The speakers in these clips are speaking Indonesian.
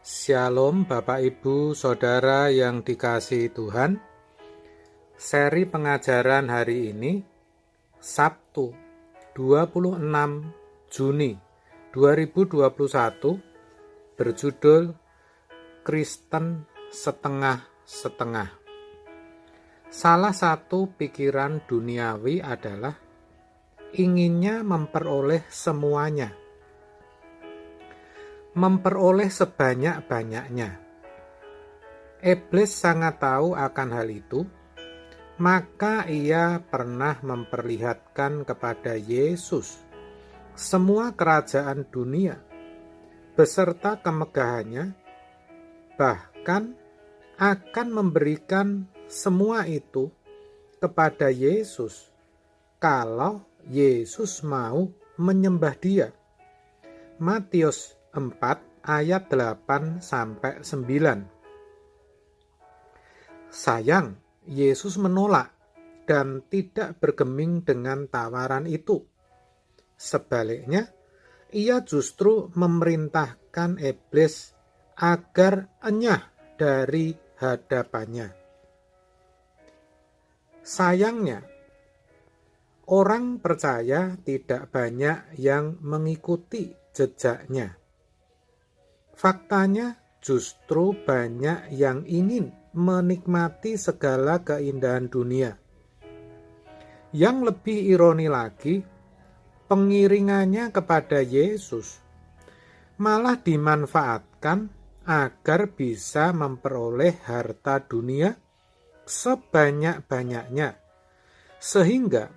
Shalom Bapak Ibu Saudara yang dikasihi Tuhan. Seri pengajaran hari ini Sabtu 26 Juni 2021 berjudul Kristen Setengah-Setengah. Salah satu pikiran duniawi adalah inginnya memperoleh semuanya, memperoleh sebanyak-banyaknya. Iblis sangat tahu akan hal itu, maka ia pernah memperlihatkan kepada Yesus semua kerajaan dunia beserta kemegahannya, bahkan akan memberikan semua itu kepada Yesus kalau Yesus mau menyembah Dia. Matius 4 ayat 8-9. Sayang, Yesus menolak dan tidak bergeming dengan tawaran itu. Sebaliknya, ia justru memerintahkan iblis agar enyah dari hadapannya. Sayangnya, orang percaya tidak banyak yang mengikuti jejaknya. Faktanya justru banyak yang ingin menikmati segala keindahan dunia. Yang lebih ironi lagi, pengiringannya kepada Yesus malah dimanfaatkan agar bisa memperoleh harta dunia sebanyak-banyaknya, sehingga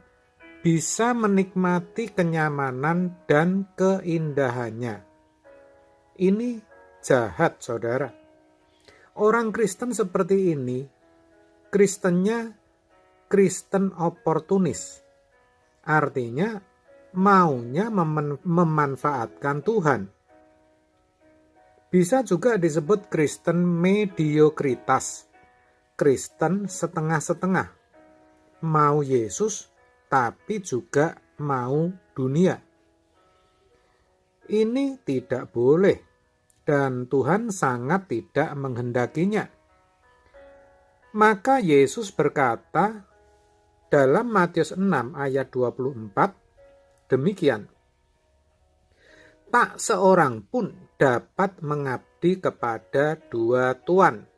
bisa menikmati kenyamanan dan keindahannya. Ini jahat, saudara. Orang Kristen seperti ini, Kristennya Kristen oportunis. Artinya, maunya memanfaatkan Tuhan. Bisa juga disebut Kristen mediokritas, Kristen setengah-setengah. Mau Yesus, tapi juga mau dunia. Ini tidak boleh, dan Tuhan sangat tidak menghendakinya. Maka Yesus berkata dalam Matius 6 ayat 24, demikian, tak seorang pun dapat mengabdi kepada dua tuan,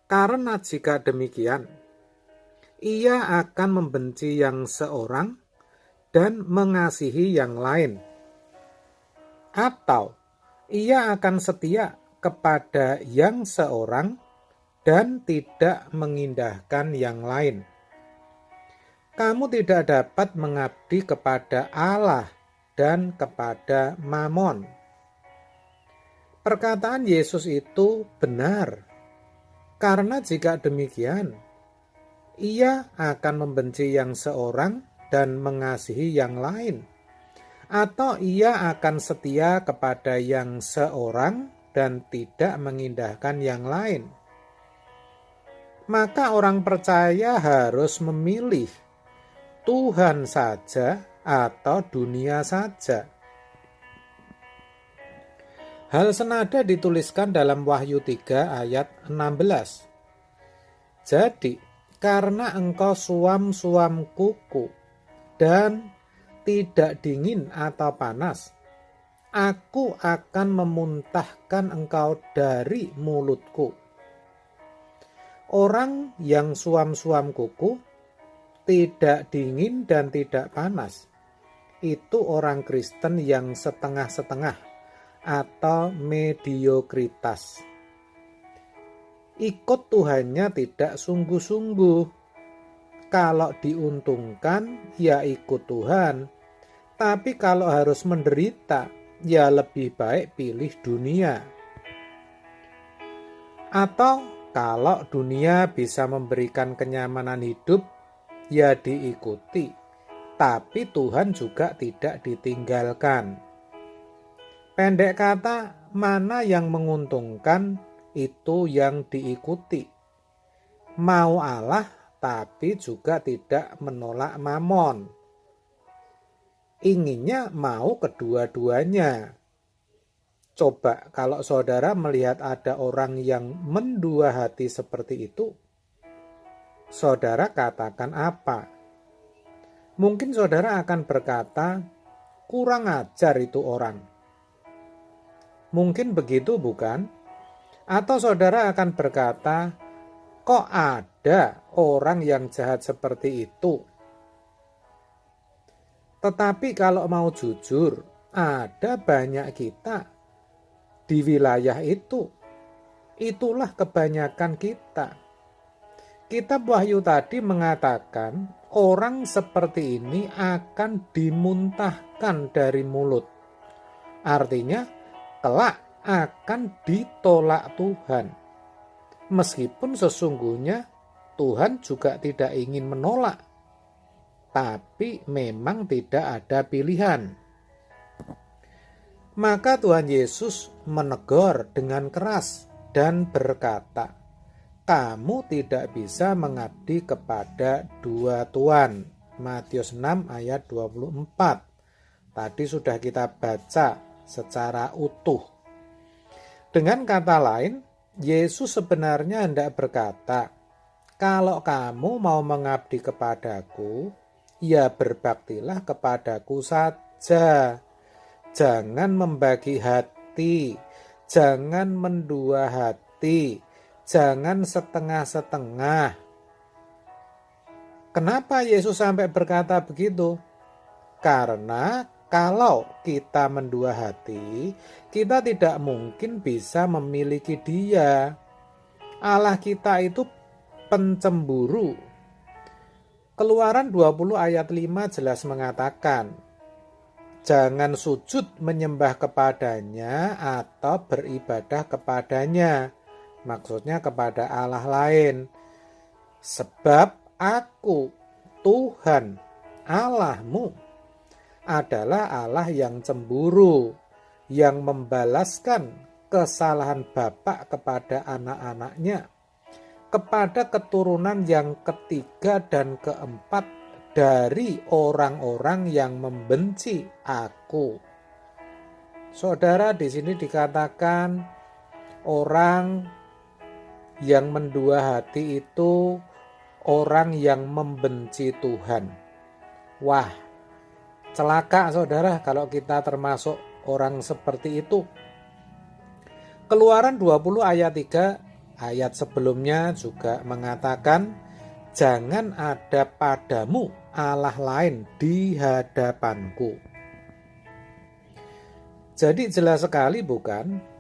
karena jika demikian, ia akan membenci yang seorang dan mengasihi yang lain. Atau ia akan setia kepada yang seorang dan tidak mengindahkan yang lain. Kamu tidak dapat mengabdi kepada Allah dan kepada Mamon. Perkataan Yesus itu benar, karena jika demikian, ia akan membenci yang seorang dan mengasihi yang lain, atau ia akan setia kepada yang seorang dan tidak mengindahkan yang lain. Maka orang percaya harus memilih Tuhan saja atau dunia saja. Hal senada dituliskan dalam Wahyu 3 ayat 16. Jadi, karena engkau suam-suam kuku dan tidak dingin atau panas, aku akan memuntahkan engkau dari mulutku. Orang yang suam-suam kuku, tidak dingin dan tidak panas, itu orang Kristen yang setengah-setengah atau mediokritas. Ikut Tuhannya tidak sungguh-sungguh. Kalau diuntungkan, ya ikut Tuhan. Tapi kalau harus menderita, ya lebih baik pilih dunia. Atau kalau dunia bisa memberikan kenyamanan hidup, ya diikuti. Tapi Tuhan juga tidak ditinggalkan. Pendek kata, mana yang menguntungkan, itu yang diikuti. Mau Allah, tapi juga tidak menolak Mamon. Inginnya mau kedua-duanya. Coba kalau saudara melihat ada orang yang mendua hati seperti itu, saudara katakan apa? Mungkin saudara akan berkata, kurang ajar itu orang. Mungkin begitu, bukan? Atau saudara akan berkata, kok ada orang yang jahat seperti itu? Tetapi kalau mau jujur, ada banyak kita di wilayah itu. Itulah kebanyakan kita. Kitab Wahyu tadi mengatakan orang seperti ini akan dimuntahkan dari mulut. Artinya kelak akan ditolak Tuhan. Meskipun sesungguhnya Tuhan juga tidak ingin menolak, tapi memang tidak ada pilihan. Maka Tuhan Yesus menegur dengan keras dan berkata, kamu tidak bisa mengabdi kepada dua tuan. Matius 6 ayat 24. Tadi sudah kita baca secara utuh. Dengan kata lain, Yesus sebenarnya hendak berkata, kalau kamu mau mengabdi kepadaku, ya berbaktilah kepadaku saja. Jangan membagi hati, jangan mendua hati, jangan setengah-setengah. Kenapa Yesus sampai berkata begitu? Karena kalau kita mendua hati, kita tidak mungkin bisa memiliki Dia. Allah kita itu pencemburu. Keluaran 20 ayat 5 jelas mengatakan, jangan sujud menyembah kepadanya atau beribadah kepadanya. Maksudnya kepada Allah lain. Sebab aku, Tuhan, Allahmu, adalah Allah yang cemburu, yang membalaskan kesalahan bapak kepada anak-anaknya, kepada keturunan yang ketiga dan keempat dari orang-orang yang membenci aku. Saudara, di sini dikatakan orang yang mendua hati itu orang yang membenci Tuhan. Wah, celaka saudara kalau kita termasuk orang seperti itu. Keluaran 20 ayat 3, ayat sebelumnya juga mengatakan, jangan ada padamu Allah lain di hadapanku. Jadi jelas sekali bukan?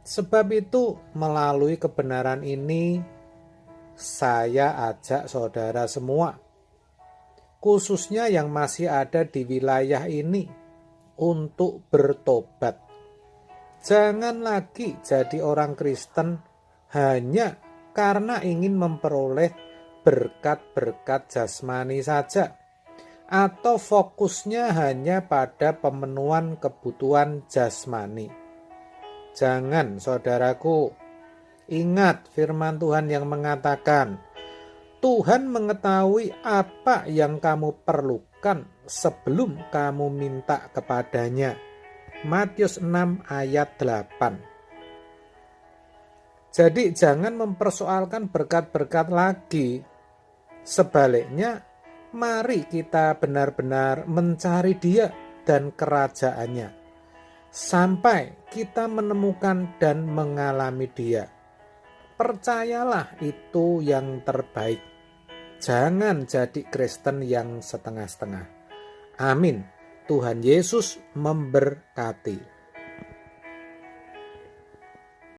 Sebab itu melalui kebenaran ini saya ajak saudara semua, khususnya yang masih ada di wilayah ini, untuk bertobat. Jangan lagi jadi orang Kristen hanya karena ingin memperoleh berkat-berkat jasmani saja, atau fokusnya hanya pada pemenuhan kebutuhan jasmani. Jangan, saudaraku. Ingat firman Tuhan yang mengatakan, Tuhan mengetahui apa yang kamu perlukan sebelum kamu minta kepadanya. Matius 6 ayat 8. Jadi jangan mempersoalkan berkat-berkat lagi. Sebaliknya, mari kita benar-benar mencari Dia dan kerajaannya, sampai kita menemukan dan mengalami Dia. Percayalah itu yang terbaik. Jangan jadi Kristen yang setengah-setengah. Amin. Tuhan Yesus memberkati.